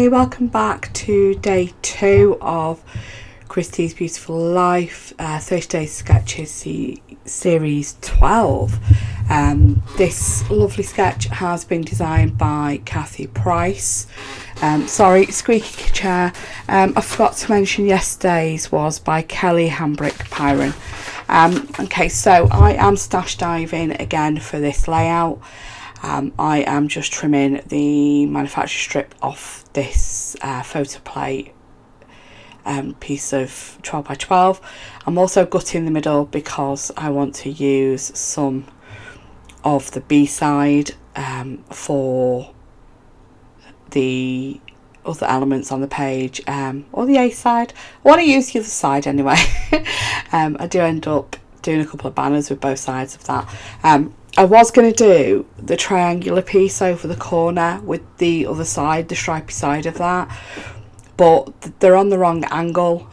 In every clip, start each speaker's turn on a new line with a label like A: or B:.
A: Hi, welcome back to day 2 of Christy's Beautiful Life 30 Days Sketches Series 12. This lovely sketch has been designed by Kathy Price. Sorry, squeaky chair. I forgot to mention yesterday's was by Kelly Hambrick Pyron. Okay, so I am stash diving again for this layout. I am just trimming the manufacturer strip off this photo plate piece of 12 by 12. I'm also gutting the middle because I want to use some of the B side for the other elements on the page, or the A side. I want to use the other side anyway. I do end up doing a couple of banners with both sides of that. I was going to do the triangular piece over the corner with the other side, the stripy side of that, but they're on the wrong angle,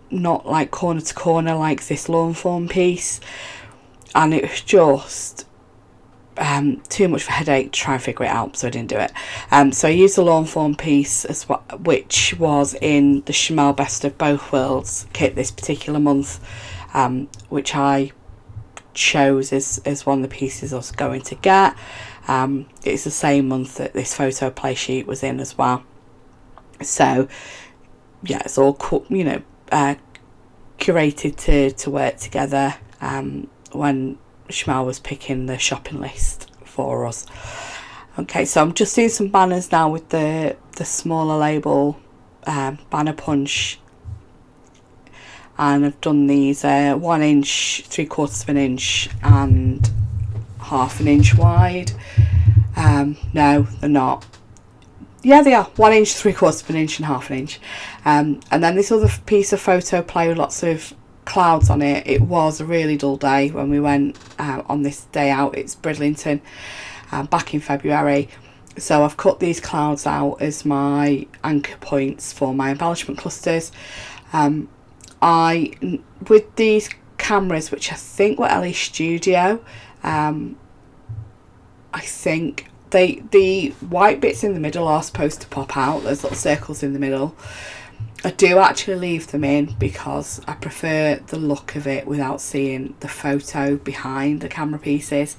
A: not like corner to corner like this lawn form piece, and it was just too much of a headache to try and figure it out, so I didn't do it. So I used the lawn form piece as well, which was in the Chanel Best of Both Worlds kit this particular month, which I chose as one of the pieces I was going to get. It's the same month that this photo play sheet was in as well. So yeah, it's all curated to work together when Shmal was picking the shopping list for us. Okay, so I'm just doing some banners now with the smaller label banner punch, and I've done these 1 inch, 3/4 of an inch and 1/2 inch wide. No, they're not. Yeah, they are 1 inch, 3/4 of an inch and 1/2 inch. And then this other piece of photo play with lots of clouds on it. It was a really dull day when we went on this day out. It's Bridlington, back in February. So I've cut these clouds out as my anchor points for my embellishment clusters. With these cameras, which I think were LE Studio, I think the white bits in the middle are supposed to pop out. There's little circles in the middle. I do actually leave them in because I prefer the look of it without seeing the photo behind the camera pieces.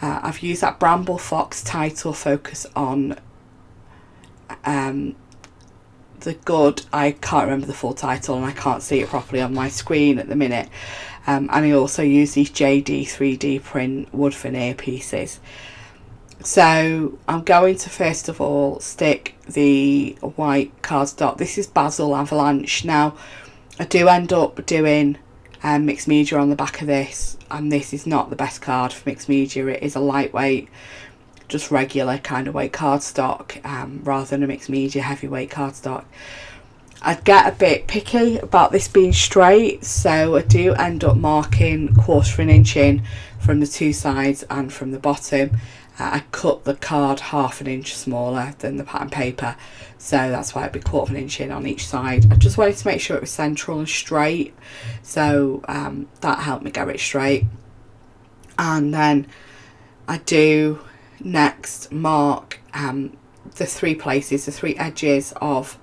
A: I've used that Bramble Fox title focus on the good. I can't remember the full title and I can't see it properly on my screen at the minute. And I also use these JD 3D print wood veneer pieces. So I'm going to first of all stick the white cardstock. This is Basil Avalanche. Now I do end up doing mixed media on the back of this, and this is not the best card for mixed media. It is a lightweight, just regular kind of weight cardstock, rather than a mixed media heavyweight cardstock. I'd get a bit picky about this being straight, so I do end up marking 1/4 inch in from the two sides and from the bottom. I cut the card 1/2 inch smaller than the pattern paper, so that's why it'd be 1/4 inch in on each side. I just wanted to make sure it was central and straight, so that helped me get it straight. And then I do next mark the 3 places, the 3 edges of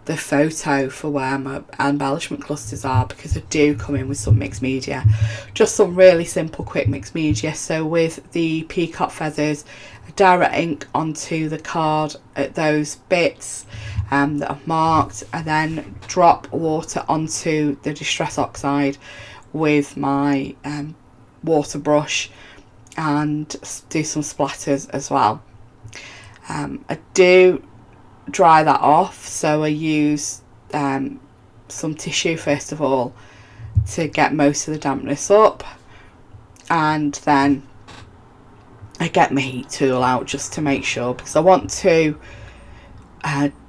A: the photo for where my embellishment clusters are, because I do come in with some mixed media, just some really simple quick mixed media. So with the peacock feathers, I direct ink onto the card at those bits that I've marked, and then drop water onto the Distress Oxide with my water brush and do some splatters as well. I do dry that off, so I use some tissue first of all to get most of the dampness up, and then I get my heat tool out just to make sure, because I want to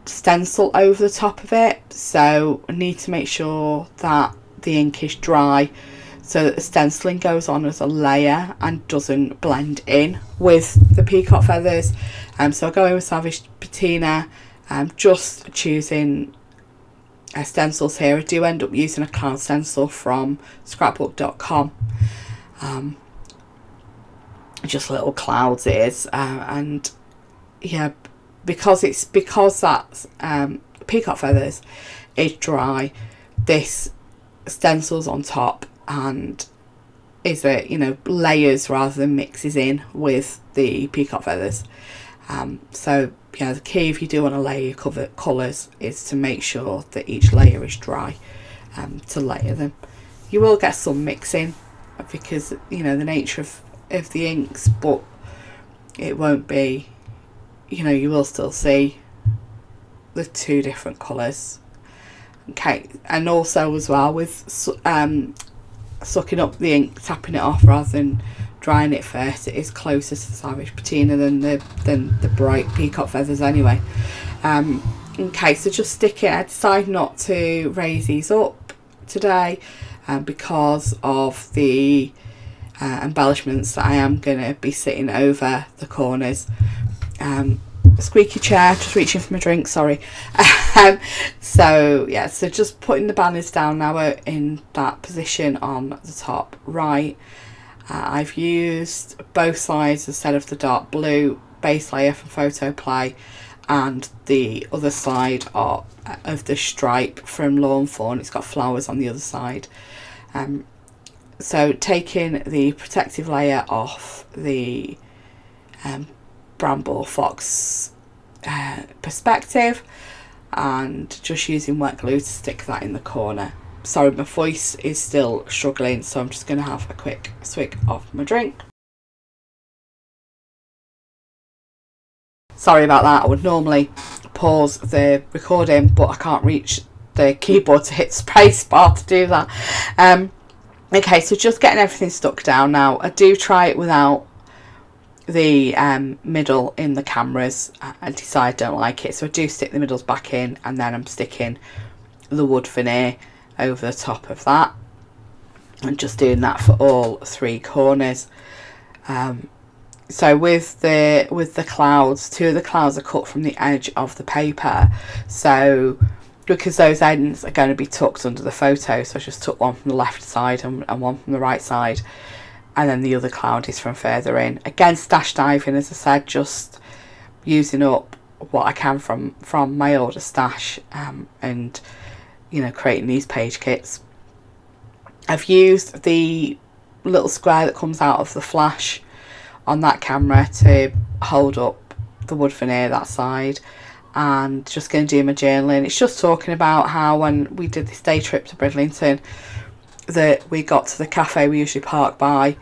A: stencil over the top of it, so I need to make sure that the ink is dry so that the stenciling goes on as a layer and doesn't blend in with the peacock feathers. So I go in with Savage Patina. Just choosing stencils here. I do end up using a cloud stencil from scrapbook.com. Just little clouds it is, and yeah, because that's peacock feathers is dry, this stencils on top and is layers rather than mixes in with the peacock feathers. So yeah, the key if you do want to layer your colours is to make sure that each layer is dry to layer them. You will get some mixing because the nature of the inks, but it won't be, you will still see the two different colours. Okay, and also as well with sucking up the ink, tapping it off rather than drying it first, it is closer to the Savage Patina than the bright peacock feathers anyway. Okay, so just stick it. I decided not to raise these up today because of the embellishments that I am going to be sitting over the corners. Squeaky chair, just reaching for my drink, sorry. So yeah, so just putting the banners down now in that position on the top right. I've used both sides instead of the dark blue base layer from Photo Play and the other side of the stripe from Lawn Fawn. It's got flowers on the other side. So taking the protective layer off the Bramble Fox perspective and just using wet glue to stick that in the corner. Sorry, my voice is still struggling, so I'm just going to have a quick swig of my drink. Sorry about that. I would normally pause the recording, but I can't reach the keyboard to hit space bar to do that. Okay, so just getting everything stuck down now. I do try it without the middle in the cameras. I decide I don't like it, so I do stick the middles back in, and then I'm sticking the wood veneer over the top of that, and just doing that for all three corners. So with the clouds, two of the clouds are cut from the edge of the paper, so because those ends are going to be tucked under the photo, so I just took one from the left side and one from the right side, and then the other cloud is from further in. Again, stash diving, as I said, just using up what I can from my older stash, and creating these page kits. I've used the little square that comes out of the flash on that camera to hold up the wood veneer that side, and just going to do my journaling. It's just talking about how when we did this day trip to Bridlington that we got to the cafe we usually park by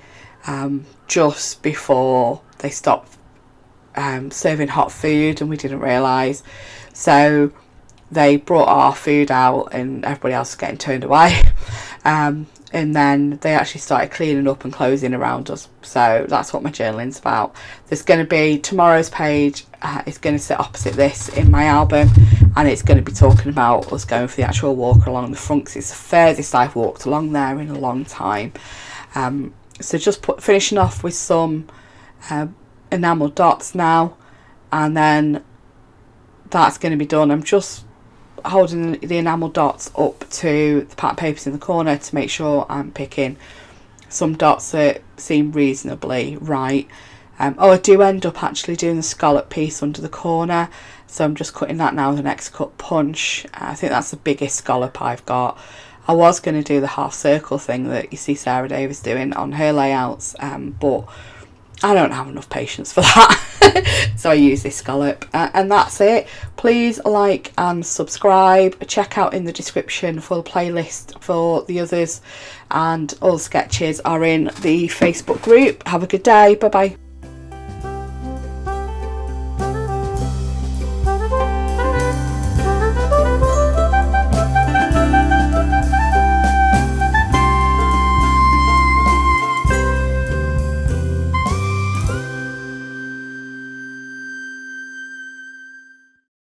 A: just before they stopped serving hot food, and we didn't realise. So they brought our food out and everybody else was getting turned away, and then they actually started cleaning up and closing around us. So that's what my journaling's about. There's going to be tomorrow's page is going to sit opposite this in my album, and it's going to be talking about us going for the actual walk along the front, because it's the furthest I've walked along there in a long time. So just finishing off with some enamel dots now, and then that's going to be done. I'm just holding the enamel dots up to the pattern papers in the corner to make sure I'm picking some dots that seem reasonably right. I do end up actually doing the scallop piece under the corner, so I'm just cutting that now with an X-cut punch. I think that's the biggest scallop I've got. I was going to do the half circle thing that you see Sarah Davis doing on her layouts, but I don't have enough patience for that. So I use this scallop, and that's it. Please like and subscribe. Check out in the description for the playlist for the others, and all the sketches are in the Facebook group. Have a good day. Bye bye.